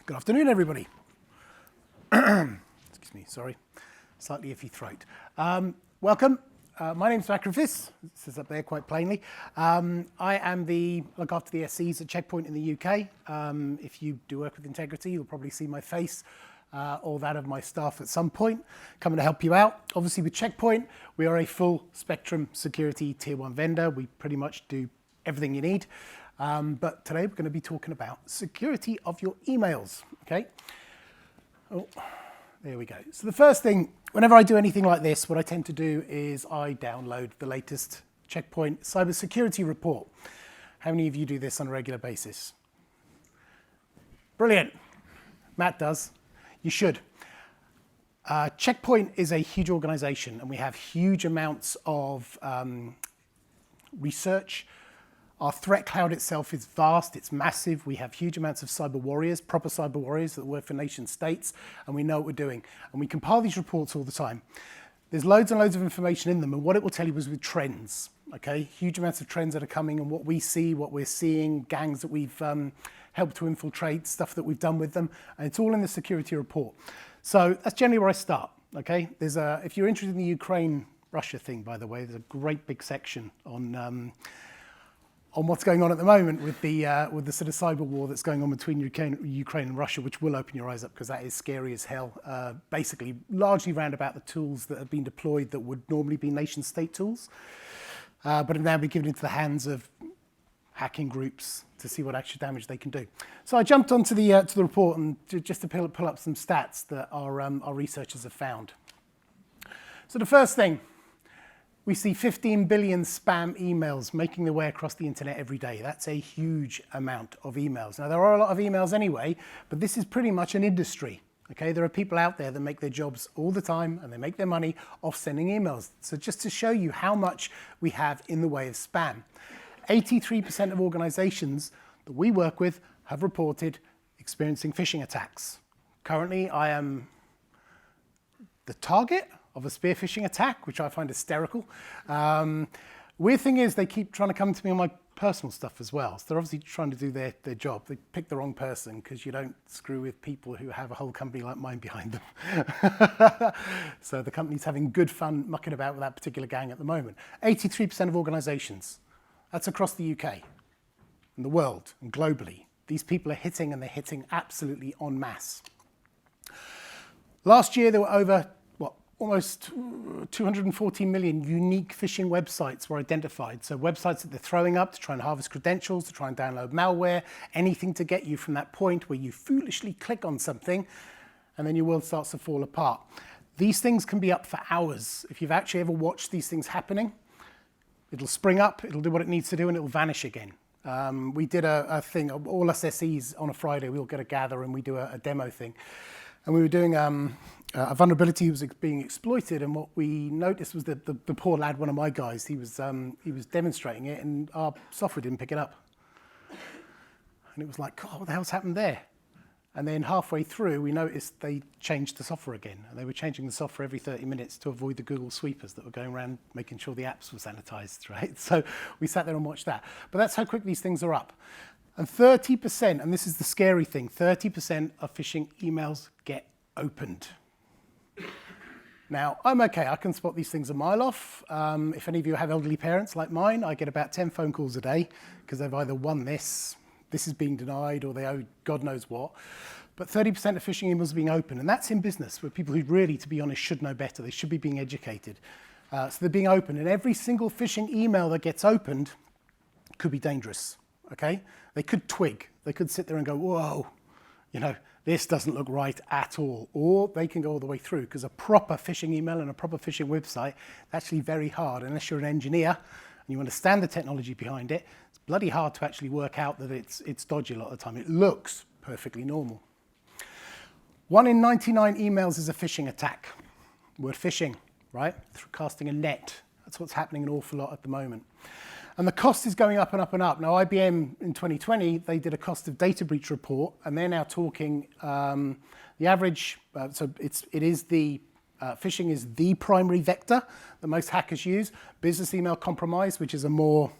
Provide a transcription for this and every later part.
Good afternoon, everybody. Excuse me, sorry, slightly iffy throat. Welcome. My name's Macrophis. It says up there quite plainly. I look after the SCs at Checkpoint in the UK. If you do work with integrity, you'll probably see my face or that of my staff at some point coming to help you out. Obviously, with Checkpoint, we are a full spectrum security tier 1 vendor. We pretty much do everything you need. But today we're going to be talking about security of your emails, okay? Oh, there we go. So the first thing, whenever I do anything like this, what I tend to do is I download the latest Checkpoint CyberSecurity report. How many of you do this on a regular basis? Brilliant. Matt does. You should. Checkpoint is a huge organization, and we have huge amounts of research. Our threat cloud itself is vast, it's massive. We have huge amounts of cyber warriors, proper cyber warriors that work for nation states, and we know what we're doing. And we compile these reports all the time. There's loads and loads of information in them, and what it will tell you is with trends, okay? Huge amounts of trends that are coming, and what we see, what we're seeing, gangs that we've helped to infiltrate, stuff that we've done with them, and it's all in the security report. So that's generally where I start, okay? If you're interested in the Ukraine-Russia thing, by the way, there's a great big section on what's going on at the moment with the sort of cyber war that's going on between Ukraine and Russia, which will open your eyes up because that is scary as hell. Basically, largely round about the tools that have been deployed that would normally be nation-state tools, but have now been given into the hands of hacking groups to see what actual damage they can do. So I jumped onto the report and just to pull up some stats that our researchers have found. So the first thing, we see 15 billion spam emails making their way across the internet every day. That's a huge amount of emails. Now, there are a lot of emails anyway, but this is pretty much an industry. Okay, there are people out there that make their jobs all the time and they make their money off sending emails. So just to show you how much we have in the way of spam, 83% of organizations that we work with have reported experiencing phishing attacks. Currently, I am the target of a spear phishing attack, which I find hysterical. Weird thing is they keep trying to come to me on my personal stuff as well. So they're obviously trying to do their job. They picked the wrong person because you don't screw with people who have a whole company like mine behind them. So the company's having good fun mucking about with that particular gang at the moment. 83% of organizations, that's across the UK and the world and globally. These people are hitting, and they're hitting absolutely en masse. Last year there were over almost 240 million unique phishing websites were identified. So websites that they're throwing up to try and harvest credentials, to try and download malware, anything to get you from that point where you foolishly click on something and then your world starts to fall apart. These things can be up for hours. If you've actually ever watched these things happening, it'll spring up, it'll do what it needs to do, and it'll vanish again. We did a thing, all us SEs on a Friday, we'll get a gather and we do a demo thing. And we were doing a vulnerability was being exploited, and what we noticed was that the poor lad, one of my guys, he was demonstrating it, and our software didn't pick it up. And it was like, God, what the hell's happened there? And then halfway through, we noticed they changed the software again, and they were changing the software every 30 minutes to avoid the Google sweepers that were going around making sure the apps were sanitized, right? So we sat there and watched that. But that's how quick these things are up. And 30%, and this is the scary thing, 30% of phishing emails get opened. Now, I'm okay, I can spot these things a mile off. If any of you have elderly parents like mine, I get about 10 phone calls a day because they've either won this is being denied, or they owe God knows what. But 30% of phishing emails are being opened, and that's in business where people who really, to be honest, should know better. They should be being educated. So they're being opened, and every single phishing email that gets opened could be dangerous, okay? They could twig. They could sit there and go, whoa, this doesn't look right at all. Or they can go all the way through, because a proper phishing email and a proper phishing website is actually very hard. Unless you're an engineer and you understand the technology behind it, it's bloody hard to actually work out that it's dodgy a lot of the time. It looks perfectly normal. 1 in 99 emails is a phishing attack. Word phishing, right? Through casting a net. That's what's happening an awful lot at the moment. And the cost is going up and up and up. Now, IBM in 2020, they did a cost of data breach report, and they're now talking the average. Phishing is the primary vector that most hackers use. Business email compromise, which is a more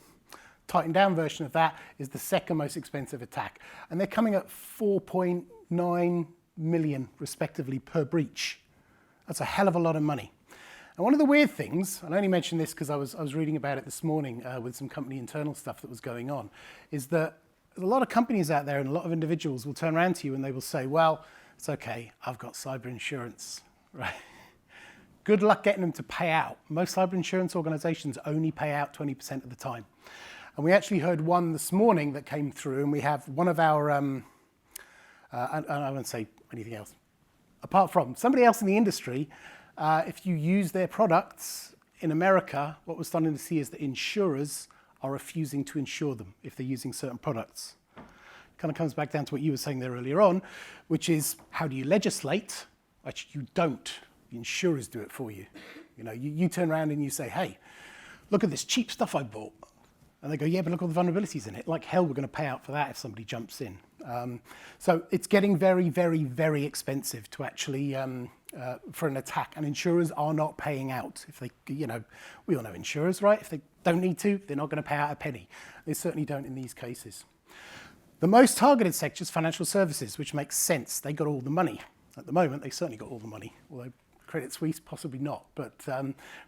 tightened down version of that, is the second most expensive attack. And they're coming at $4.9 9 million respectively per breach. That's a hell of a lot of money. And one of the weird things, and I only mention this because I was reading about it this morning with some company internal stuff that was going on, is that there's a lot of companies out there and a lot of individuals will turn around to you and they will say, well, it's okay, I've got cyber insurance, right? Good luck getting them to pay out. Most cyber insurance organizations only pay out 20% of the time. And we actually heard one this morning that came through, and we have one of our, and I won't say anything else, apart from somebody else in the industry, if you use their products in America, what we're starting to see is that insurers are refusing to insure them if they're using certain products. Kind of comes back down to what you were saying there earlier on, which is how do you legislate? Actually, you don't. The insurers do it for you. You know, you turn around and you say, hey, look at this cheap stuff I bought. And they go, yeah, but look at all the vulnerabilities in it. Like hell, we're going to pay out for that if somebody jumps in. So it's getting very, very, very expensive to actually, for an attack. And insurers are not paying out. If they, you know, we all know insurers, right? If they don't need to, they're not going to pay out a penny. They certainly don't in these cases. The most targeted sector is financial services, which makes sense. They got all the money. At the moment, they certainly got all the money, although Credit Suisse, possibly not, but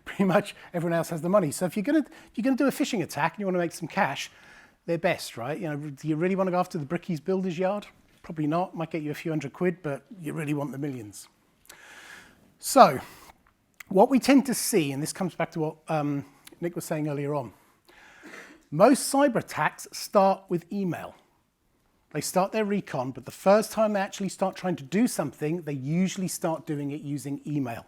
pretty much everyone else has the money. So if you're going to do a phishing attack and you want to make some cash, they're best, right? You know, do you really want to go after the brickies builder's yard? Probably not. Might get you a few £100, but you really want the millions. So what we tend to see, and this comes back to what Nick was saying earlier on, most cyber attacks start with email. They start their recon, but the first time they actually start trying to do something, they usually start doing it using email.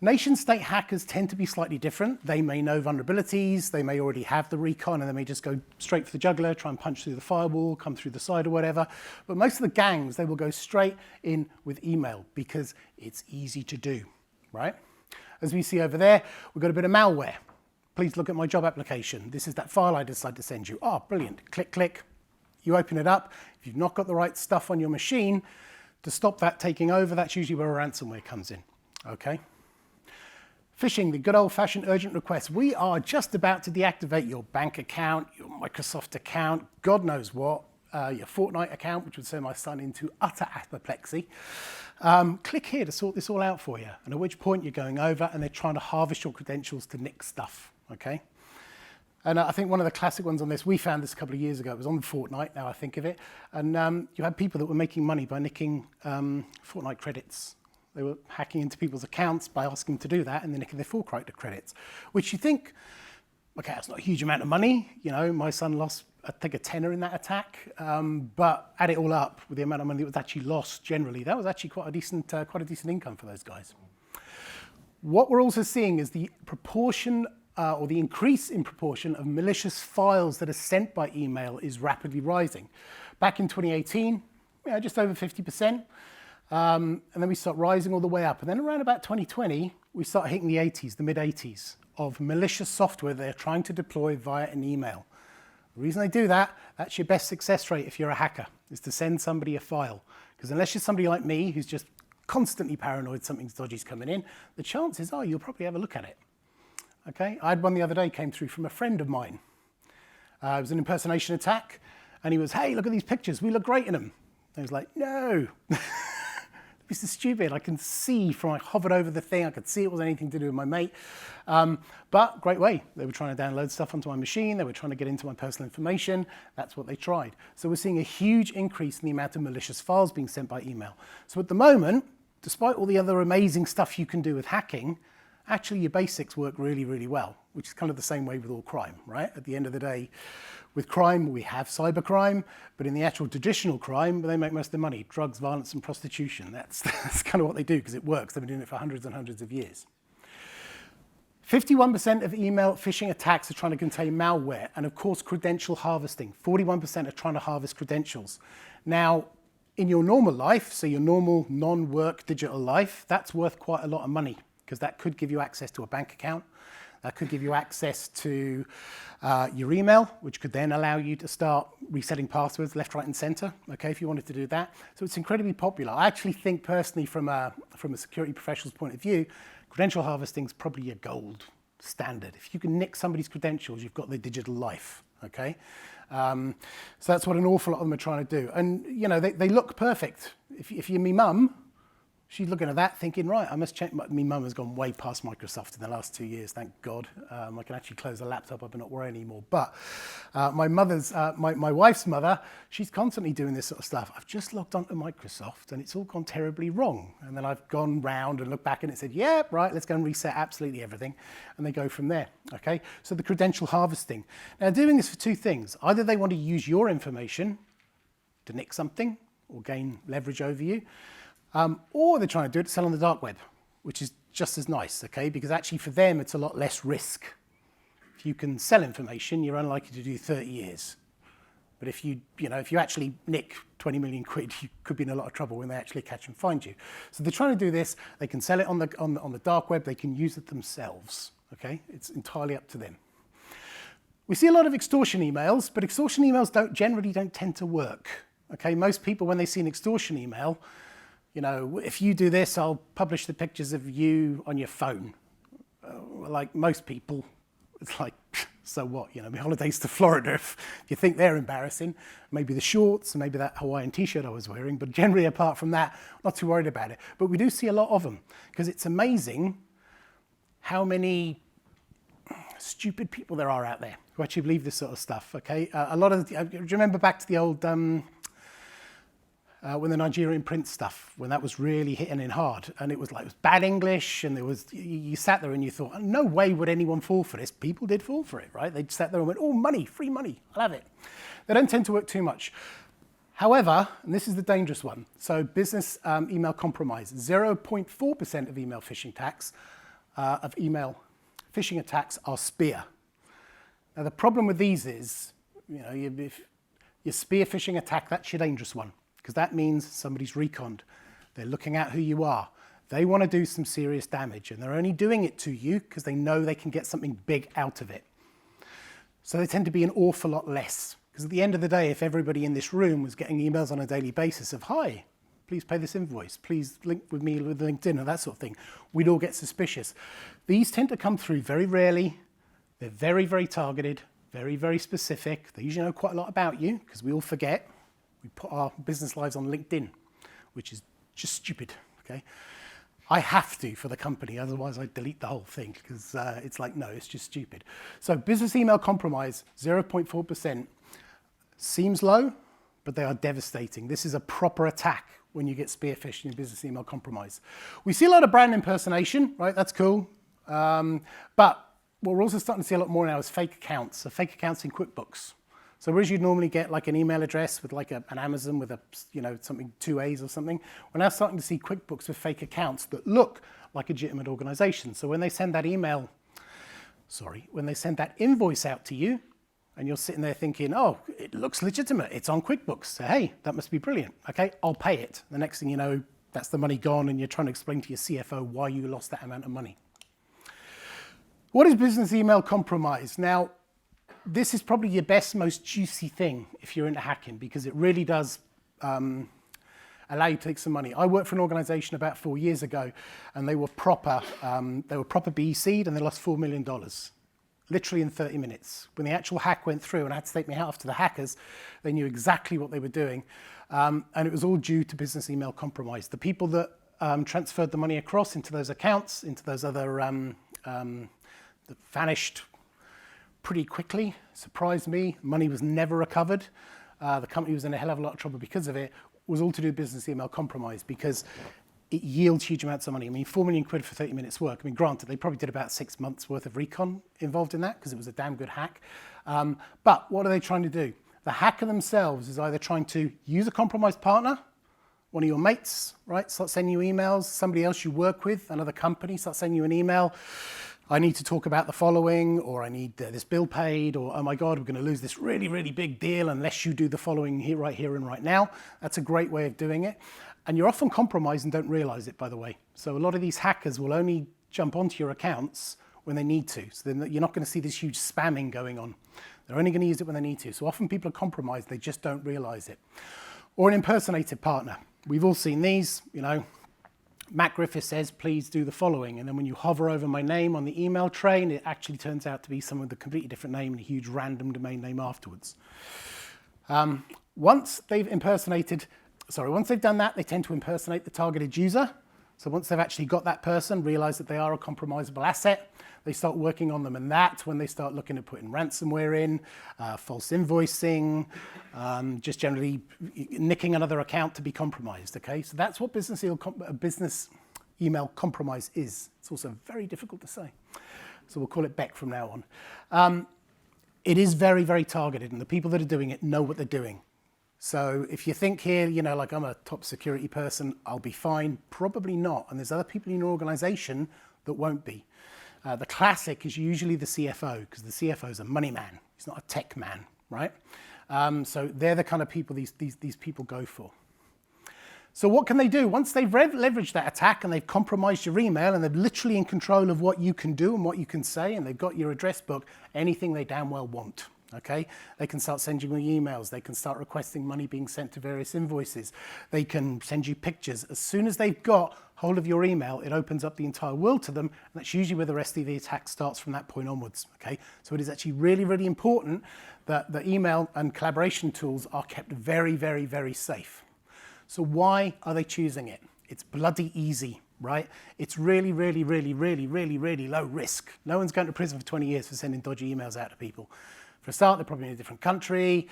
Nation-state hackers tend to be slightly different. They may know vulnerabilities, they may already have the recon, and they may just go straight for the jugular, try and punch through the firewall, come through the side or whatever. But most of the gangs, they will go straight in with email because it's easy to do, right? As we see over there, we've got a bit of malware. Please look at my job application. This is that file I decided to send you. Oh, brilliant. Click, click. You open it up. If you've not got the right stuff on your machine, to stop that taking over, that's usually where a ransomware comes in, okay? Phishing, the good old-fashioned urgent request. We are just about to deactivate your bank account, your Microsoft account, God knows what, your Fortnite account, which would send my son into utter apoplexy. Click here to sort this all out for you, and at which point you're going over and they're trying to harvest your credentials to nick stuff, okay? And I think one of the classic ones on this, we found this a couple of years ago, it was on Fortnite, now I think of it, and you had people that were making money by nicking Fortnite credits. They were hacking into people's accounts by asking them to do that and then nicking their Fortnite credits, which you think, okay, that's not a huge amount of money. You know, my son lost, I think, a tenner in that attack, but add it all up with the amount of money that was actually lost generally, that was actually quite a decent income for those guys. What we're also seeing is the proportion or the increase in proportion of malicious files that are sent by email is rapidly rising. Back in 2018, just over 50%, and then we start rising all the way up. And then around about 2020, we start hitting the 80s, the mid-80s, of malicious software they're trying to deploy via an email. The reason they do that, that's your best success rate if you're a hacker, is to send somebody a file. Because unless you're somebody like me who's just constantly paranoid something dodgy's coming in, the chances are you'll probably have a look at it. Okay, I had one the other day, came through from a friend of mine. It was an impersonation attack, and he was, hey, look at these pictures, we look great in them. And I was like, no, this is stupid. I can see from, I hovered over the thing, I could see it was anything to do with my mate. But great way, they were trying to download stuff onto my machine, they were trying to get into my personal information, that's what they tried. So we're seeing a huge increase in the amount of malicious files being sent by email. So at the moment, despite all the other amazing stuff you can do with hacking, actually your basics work really, really well, which is kind of the same way with all crime, right? At the end of the day, with crime, we have cybercrime, but in the actual traditional crime, they make most of the money, drugs, violence, and prostitution. That's kind of what they do because it works. They've been doing it for hundreds and hundreds of years. 51% of email phishing attacks are trying to contain malware, and of course, credential harvesting. 41% are trying to harvest credentials. Now, in your normal life, so your normal non-work digital life, that's worth quite a lot of money, because that could give you access to a bank account. That could give you access to your email, which could then allow you to start resetting passwords left, right, and center, okay, if you wanted to do that. So it's incredibly popular. I actually think personally from a security professional's point of view, credential harvesting is probably a gold standard. If you can nick somebody's credentials, you've got their digital life, okay? So that's what an awful lot of them are trying to do. And, you know, they look perfect. If you're me mum, she's looking at that thinking, right, I must check. Me mum has gone way past Microsoft in the last 2 years, thank God. I can actually close the laptop up and not worry anymore. But my wife's mother, she's constantly doing this sort of stuff. I've just logged onto Microsoft and it's all gone terribly wrong. And then I've gone round and looked back and it said, yeah, right, let's go and reset absolutely everything. And they go from there, okay? So the credential harvesting. Now, doing this for two things. Either they want to use your information to nick something or gain leverage over you, or they're trying to do it to sell on the dark web, which is just as nice, okay? Because actually for them, it's a lot less risk. If you can sell information, you're unlikely to do 30 years. But if you actually nick 20 million quid, you could be in a lot of trouble when they actually catch and find you. So they're trying to do this. They can sell it on the dark web. They can use it themselves, okay? It's entirely up to them. We see a lot of extortion emails, but extortion emails generally don't tend to work, okay? Most people, when they see an extortion email, if you do this, I'll publish the pictures of you on your phone. Like most people, it's like, so what? My holidays to Florida, if you think they're embarrassing, maybe the shorts, and maybe that Hawaiian t-shirt I was wearing, but generally apart from that, not too worried about it. But we do see a lot of them, because it's amazing how many stupid people there are out there who actually believe this sort of stuff, okay? do you remember back to the old, when the Nigerian prince stuff, when that was really hitting in hard, and it was bad English, and you sat there and you thought, no way would anyone fall for this. People did fall for it, right? They sat there and went, oh, money, free money, I'll have it. They don't tend to work too much. However, and this is the dangerous one, so business email compromise, 0.4% of email phishing attacks are spear. Now the problem with these is, if your spear phishing attack, that's your dangerous one, because that means somebody's reconned. They're looking at who you are. They want to do some serious damage, and they're only doing it to you because they know they can get something big out of it. So they tend to be an awful lot less, because at the end of the day, if everybody in this room was getting emails on a daily basis of, hi, please pay this invoice, please link with me with LinkedIn or that sort of thing, we'd all get suspicious. These tend to come through very rarely. They're very, very targeted, very, very specific. They usually know quite a lot about you, because we all forget. We put our business lives on LinkedIn, which is just stupid, okay? I have to for the company, otherwise I delete the whole thing, because it's like, no, it's just stupid. So business email compromise, 0.4%, seems low, but they are devastating. This is a proper attack when you get spearphished in business email compromise. We see a lot of brand impersonation, right? That's cool. But what we're also starting to see a lot more now is fake accounts. So fake accounts in QuickBooks. So whereas you'd normally get like an email address with like an Amazon with something 2 A's or something, we're now starting to see QuickBooks with fake accounts that look like legitimate organizations. So when they send that invoice out to you, and you're sitting there thinking, oh, it looks legitimate, it's on QuickBooks. So hey, that must be brilliant. Okay, I'll pay it. The next thing you know, that's the money gone, and you're trying to explain to your CFO why you lost that amount of money. What is business email compromise? Now, this is probably your best, most juicy thing if you're into hacking, because it really does allow you to take some money. I worked for an organization about 4 years ago, and they were proper BEC'd, and they lost $4 million, literally in 30 minutes. When the actual hack went through, and I had to take my hat off to the hackers, they knew exactly what they were doing, and it was all due to business email compromise. The people that transferred the money across into those accounts, into those other, that vanished pretty quickly, surprised me. Money was never recovered. The company was in a hell of a lot of trouble because of it. Was all to do with business email compromise, because it yields huge amounts of money. I mean, 4 million quid for 30 minutes work. I mean, granted, they probably did about 6 months worth of recon involved in that, because it was a damn good hack. But what are they trying to do? The hacker themselves is either trying to use a compromised partner, one of your mates, right? Start sending you emails, somebody else you work with, another company, start sending you an email. I need to talk about the following, or I need this bill paid, or oh my God, we're going to lose this really, really big deal unless you do the following here, right here and right now. That's a great way of doing it. And you're often compromised and don't realize it, by the way. So a lot of these hackers will only jump onto your accounts when they need to. So then you're not going to see this huge spamming going on. They're only going to use it when they need to. So often people are compromised, they just don't realize it. Or an impersonated partner. We've all seen these, Matt Griffiths says, please do the following. And then when you hover over my name on the email train, it actually turns out to be someone with a completely different name and a huge random domain name afterwards. Once they've impersonated once they've done that, they tend to impersonate the targeted user. So once they've actually got that person, realize that they are a compromisable asset, they start working on them. And that's when they start looking at putting ransomware in, false invoicing, just generally nicking another account to be compromised, okay? So that's what business email compromise is. It's also very difficult to say. So we'll call it BEC from now on. It is very, very targeted, and the people that are doing it know what they're doing. So if you think here, like I'm a top security person, I'll be fine. Probably not. And there's other people in your organization that won't be. The classic is usually the CFO, because the CFO is a money man. He's not a tech man, right? So they're the kind of people these people go for. So what can they do? Once they've leveraged that attack and they've compromised your email and they're literally in control of what you can do and what you can say, and they've got your address book, anything they damn well want. Okay, they can start sending you emails. They can start requesting money being sent to various invoices. They can send you pictures. As soon as they've got hold of your email, it opens up the entire world to them. And that's usually where the rest of the attack starts from that point onwards. Okay, so it is actually really, really important that the email and collaboration tools are kept very, very, very safe. So why are they choosing it? It's bloody easy, right? It's really, really, really, really, really, really low risk. No one's going to prison for 20 years for sending dodgy emails out to people. For a start, they're probably in a different country.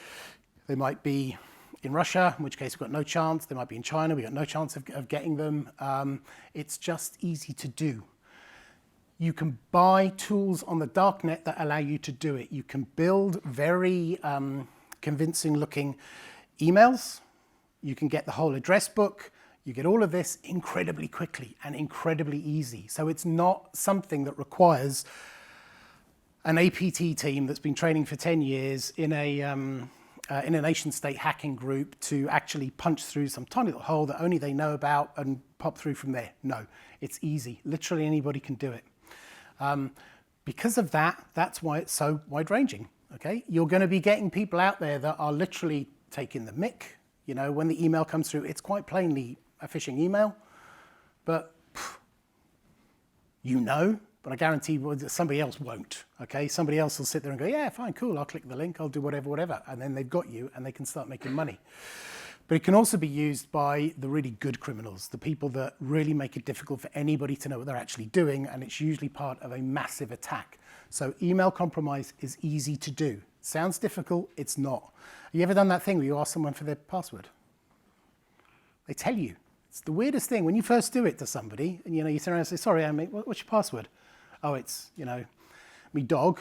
They might be in Russia, in which case we've got no chance. They might be in China. We've got no chance of getting them. It's just easy to do. You can buy tools on the darknet that allow you to do it. You can build very convincing looking emails. You can get the whole address book. You get all of this incredibly quickly and incredibly easy. So it's not something that requires an APT team that's been training for 10 years in a nation-state hacking group to actually punch through some tiny little hole that only they know about and pop through from there. No, it's easy. Literally anybody can do it. Because of that, that's why it's so wide-ranging. Okay, you're going to be getting people out there that are literally taking the mick. When the email comes through, it's quite plainly a phishing email, but but I guarantee somebody else won't, okay? Somebody else will sit there and go, yeah, fine, cool, I'll click the link, I'll do whatever, and then they've got you and they can start making money. But it can also be used by the really good criminals, the people that really make it difficult for anybody to know what they're actually doing, and it's usually part of a massive attack. So email compromise is easy to do. Sounds difficult, it's not. Have you ever done that thing where you ask someone for their password? They tell you. It's the weirdest thing. When you first do it to somebody, and you turn around and say, sorry, mate, what's your password? Oh, it's, me dog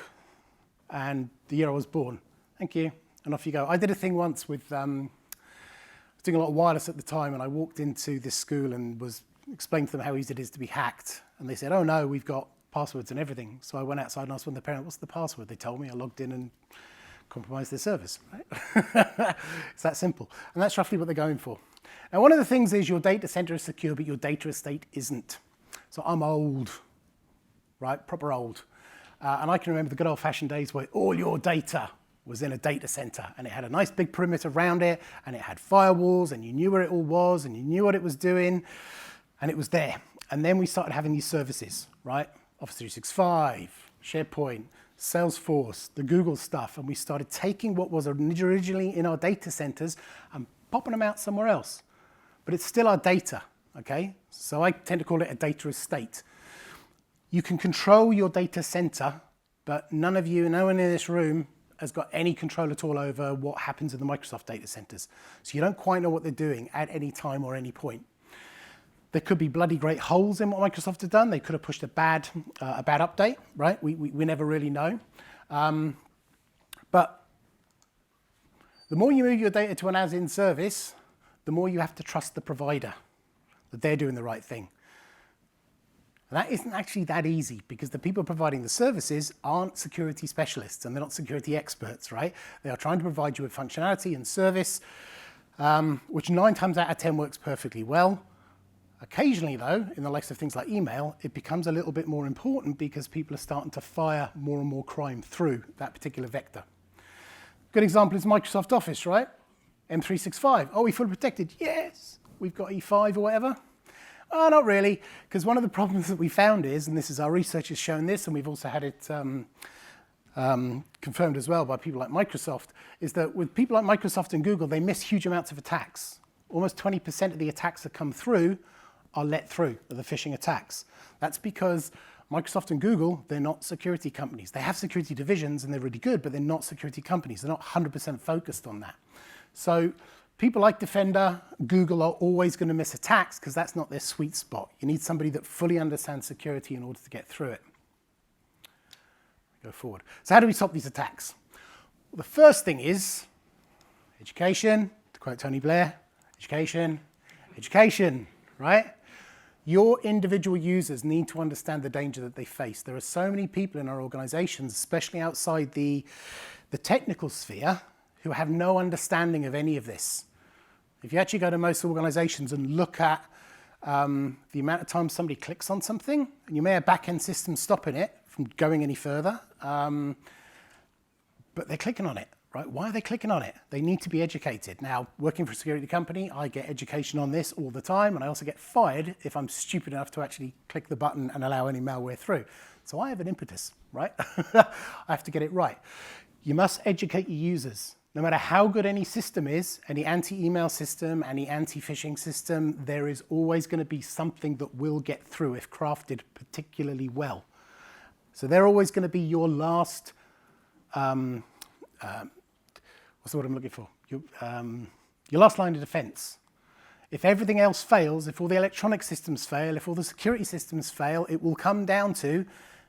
and the year I was born. Thank you. And off you go. I did a thing once with, I was doing a lot of wireless at the time, and I walked into this school and was explaining to them how easy it is to be hacked. And they said, oh no, we've got passwords and everything. So I went outside and asked one of the parents, what's the password? They told me. I logged in and compromised their service. Right? It's that simple. And that's roughly what they're going for. Now, one of the things is your data center is secure, but your data estate isn't. So I'm old. Right, proper old. And I can remember the good old-fashioned days where all your data was in a data center, and it had a nice big perimeter around it, and it had firewalls, and you knew where it all was, and you knew what it was doing, and it was there. And then we started having these services, right? Office 365, SharePoint, Salesforce, the Google stuff, and we started taking what was originally in our data centers and popping them out somewhere else. But it's still our data, okay? So I tend to call it a data estate. You can control your data center, but no one in this room has got any control at all over what happens in the Microsoft data centers. So you don't quite know what they're doing at any time or any point. There could be bloody great holes in what Microsoft have done. They could have pushed a bad update, right? We never really know. But the more you move your data to an as-in service, the more you have to trust the provider that they're doing the right thing. And that isn't actually that easy, because the people providing the services aren't security specialists and they're not security experts, right? They are trying to provide you with functionality and service, which 9 times out of 10 works perfectly well. Occasionally, though, in the likes of things like email, it becomes a little bit more important because people are starting to fire more and more crime through that particular vector. Good example is Microsoft Office, right? M365. Are we fully protected? Yes. We've got E5 or whatever. Oh, not really, because one of the problems that we found is, and this is our research has shown this, and we've also had it confirmed as well by people like Microsoft, is that with people like Microsoft and Google, they miss huge amounts of attacks. Almost 20% of the attacks that come through are let through, are the phishing attacks. That's because Microsoft and Google, they're not security companies. They have security divisions and they're really good, but they're not security companies. They're not 100% focused on that. So people like Defender, Google are always going to miss attacks because that's not their sweet spot. You need somebody that fully understands security in order to get through it. Go forward. So how do we stop these attacks? Well, the first thing is education, to quote Tony Blair, education, education, right? Your individual users need to understand the danger that they face. There are so many people in our organizations, especially outside the technical sphere, who have no understanding of any of this. If you actually go to most organizations and look at the amount of times somebody clicks on something, and you may have back-end systems stopping it from going any further, but they're clicking on it, right? Why are they clicking on it? They need to be educated. Now, working for a security company, I get education on this all the time, and I also get fired if I'm stupid enough to actually click the button and allow any malware through. So I have an impetus, right? I have to get it right. You must educate your users. No matter how good any system is, any anti-email system, any anti-phishing system, there is always going to be something that will get through if crafted particularly well. So they're always going to be your last, what's the word I'm looking for? Your last line of defense. If everything else fails, if all the electronic systems fail, if all the security systems fail, it will come down to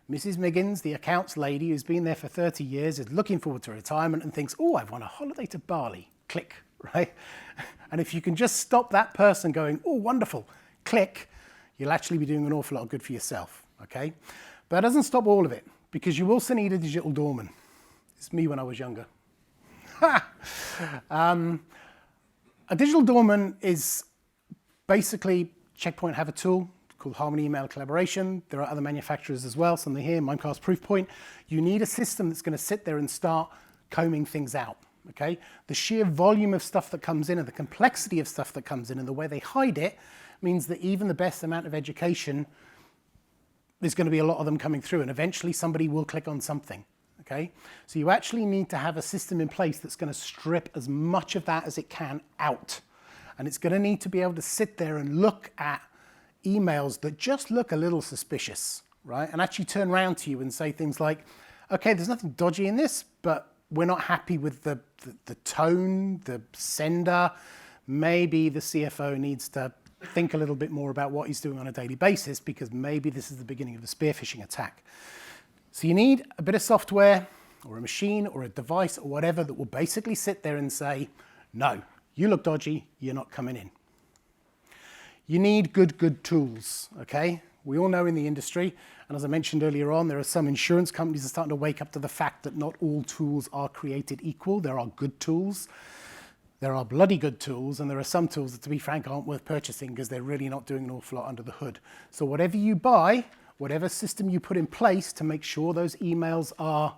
Mrs. Miggins, the accounts lady who's been there for 30 years, is looking forward to retirement and thinks, oh, I've won a holiday to Bali. Click, right? And if you can just stop that person going, oh, wonderful, click, you'll actually be doing an awful lot of good for yourself, okay? But that doesn't stop all of it, because you also need a digital doorman. It's me when I was younger. A digital doorman is basically, Checkpoint have a tool called Harmony Email Collaboration. There are other manufacturers as well, something here, Mimecast Proofpoint. You need a system that's going to sit there and start combing things out, okay? The sheer volume of stuff that comes in and the complexity of stuff that comes in and the way they hide it means that even the best amount of education, there's going to be a lot of them coming through, and eventually somebody will click on something, okay? So you actually need to have a system in place that's going to strip as much of that as it can out. And it's going to need to be able to sit there and look at emails that just look a little suspicious, right? And actually turn around to you and say things like, okay, there's nothing dodgy in this, but we're not happy with the tone, the sender. Maybe the CFO needs to think a little bit more about what he's doing on a daily basis, because maybe this is the beginning of a spear phishing attack. So you need a bit of software or a machine or a device or whatever that will basically sit there and say, no, you look dodgy, you're not coming in. You need good tools, okay? We all know in the industry, and as I mentioned earlier on, there are some insurance companies that are starting to wake up to the fact that not all tools are created equal. There are good tools, there are bloody good tools, and there are some tools that, to be frank, aren't worth purchasing because they're really not doing an awful lot under the hood. So whatever you buy, whatever system you put in place to make sure those emails are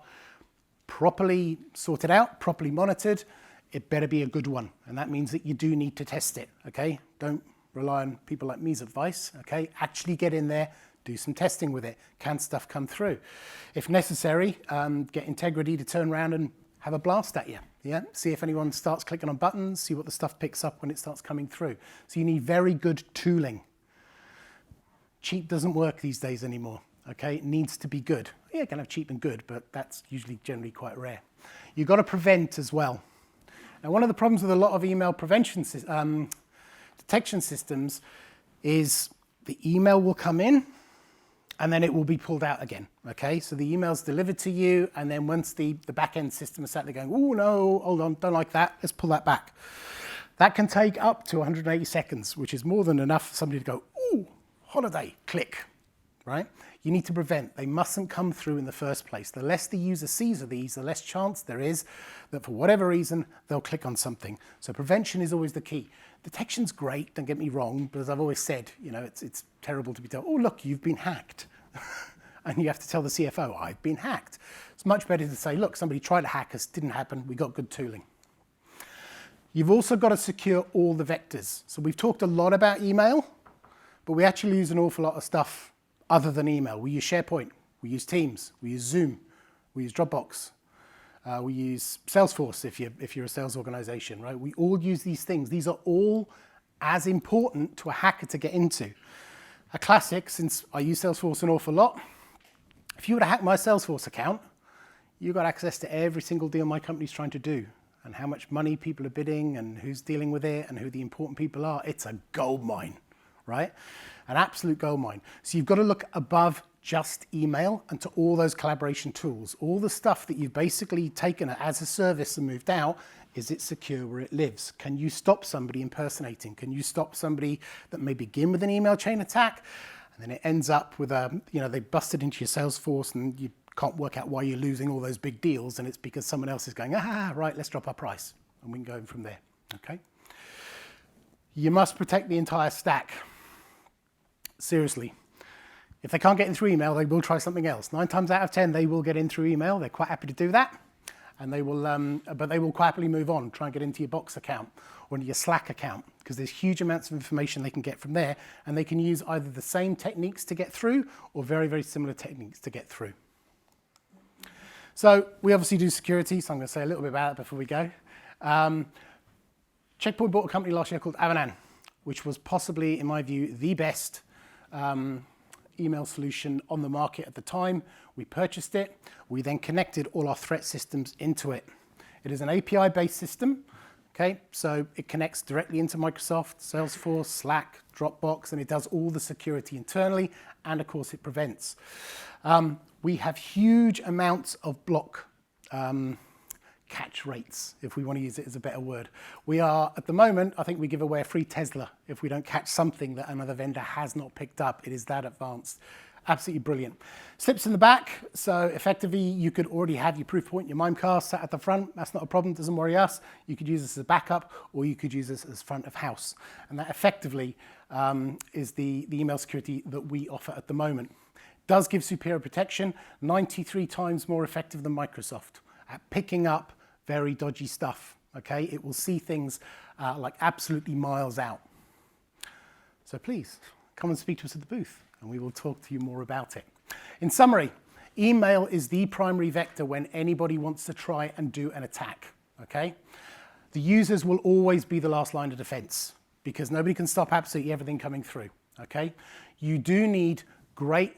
properly sorted out, properly monitored, it better be a good one. And that means that you do need to test it, okay? Don't rely on people like me's advice, okay? Actually get in there, do some testing with it. Can stuff come through? If necessary, get integrity to turn around and have a blast at you, yeah? See if anyone starts clicking on buttons, see what the stuff picks up when it starts coming through. So you need very good tooling. Cheap doesn't work these days anymore, okay? It needs to be good. Yeah, you can have cheap and good, but that's usually generally quite rare. You've got to prevent as well. Now, one of the problems with a lot of email prevention detection systems is the email will come in and then it will be pulled out again, okay? So the email's delivered to you, and then once the back-end system is sat there going, oh no, hold on, don't like that, let's pull that back. That can take up to 180 seconds, which is more than enough for somebody to go, ooh, holiday, click, right? You need to prevent. They mustn't come through in the first place. The less the user sees of these, the less chance there is that for whatever reason, they'll click on something. So prevention is always the key. Detection's great, don't get me wrong, but as I've always said, you know, it's terrible to be told, oh, look, you've been hacked. And you have to tell the CFO, I've been hacked. It's much better to say, look, somebody tried to hack us, didn't happen, we got good tooling. You've also got to secure all the vectors. So we've talked a lot about email, but we actually use an awful lot of stuff other than email. We use SharePoint, we use Teams, we use Zoom, we use Dropbox, we use Salesforce if you're a sales organization, right? We all use these things. These are all as important to a hacker to get into. A classic, since I use Salesforce an awful lot, if you were to hack my Salesforce account, you got access to every single deal my company's trying to do, and how much money people are bidding, and who's dealing with it, and who the important people are. It's a gold mine, right? An absolute gold mine. So you've got to look above just email and to all those collaboration tools. All the stuff that you've basically taken as a service and moved out, is it secure where it lives? Can you stop somebody impersonating? Can you stop somebody that may begin with an email chain attack, and then it ends up with they busted into your Salesforce and you can't work out why you're losing all those big deals, and it's because someone else is going, right, let's drop our price. And we can go from there, okay? You must protect the entire stack. Seriously. If they can't get in through email, they will try something else. 9 times out of 10, they will get in through email. They're quite happy to do that. And they will, but they will quite happily move on, try and get into your Box account or into your Slack account, because there's huge amounts of information they can get from there, and they can use either the same techniques to get through or very, very similar techniques to get through. So we obviously do security, so I'm going to say a little bit about it before we go. Checkpoint bought a company last year called Avanan, which was possibly, in my view, the best email solution on the market at the time. We purchased it. We then connected all our threat systems into it. It is an API-based system, okay? So it connects directly into Microsoft, Salesforce, Slack, Dropbox, and it does all the security internally, and of course it prevents. We have huge amounts of block catch rates, if we want to use it as a better word. We are, at the moment, I think we give away a free Tesla if we don't catch something that another vendor has not picked up. It is that advanced. Absolutely brilliant. Slips in the back, so effectively you could already have your Proofpoint, your Mimecast sat at the front. That's not a problem, doesn't worry us. You could use this as a backup, or you could use this as front of house. And that effectively is the email security that we offer at the moment. Does give superior protection, 93 times more effective than Microsoft at picking up very dodgy stuff, okay? It will see things like absolutely miles out. So please, come and speak to us at the booth, and we will talk to you more about it. In summary, email is the primary vector when anybody wants to try and do an attack, okay? The users will always be the last line of defense, because nobody can stop absolutely everything coming through, okay? You do need great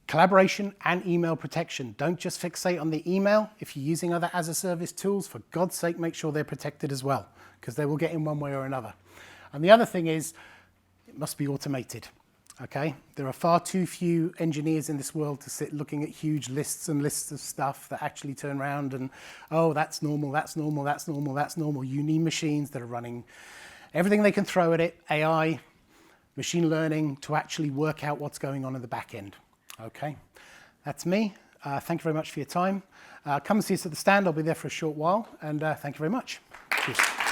collaboration and email protection. Don't just fixate on the email. If you're using other as-a-service tools, for God's sake, make sure they're protected as well, because they will get in one way or another. And the other thing is, it must be automated, okay? There are far too few engineers in this world to sit looking at huge lists and lists of stuff that actually turn around and, oh, that's normal, that's normal, that's normal, that's normal. You need machines that are running everything they can throw at it, AI, machine learning, to actually work out what's going on in the back end. Okay, that's me. Thank you very much for your time. Come and see us at the stand. I'll be there for a short while, and thank you very much. Cheers.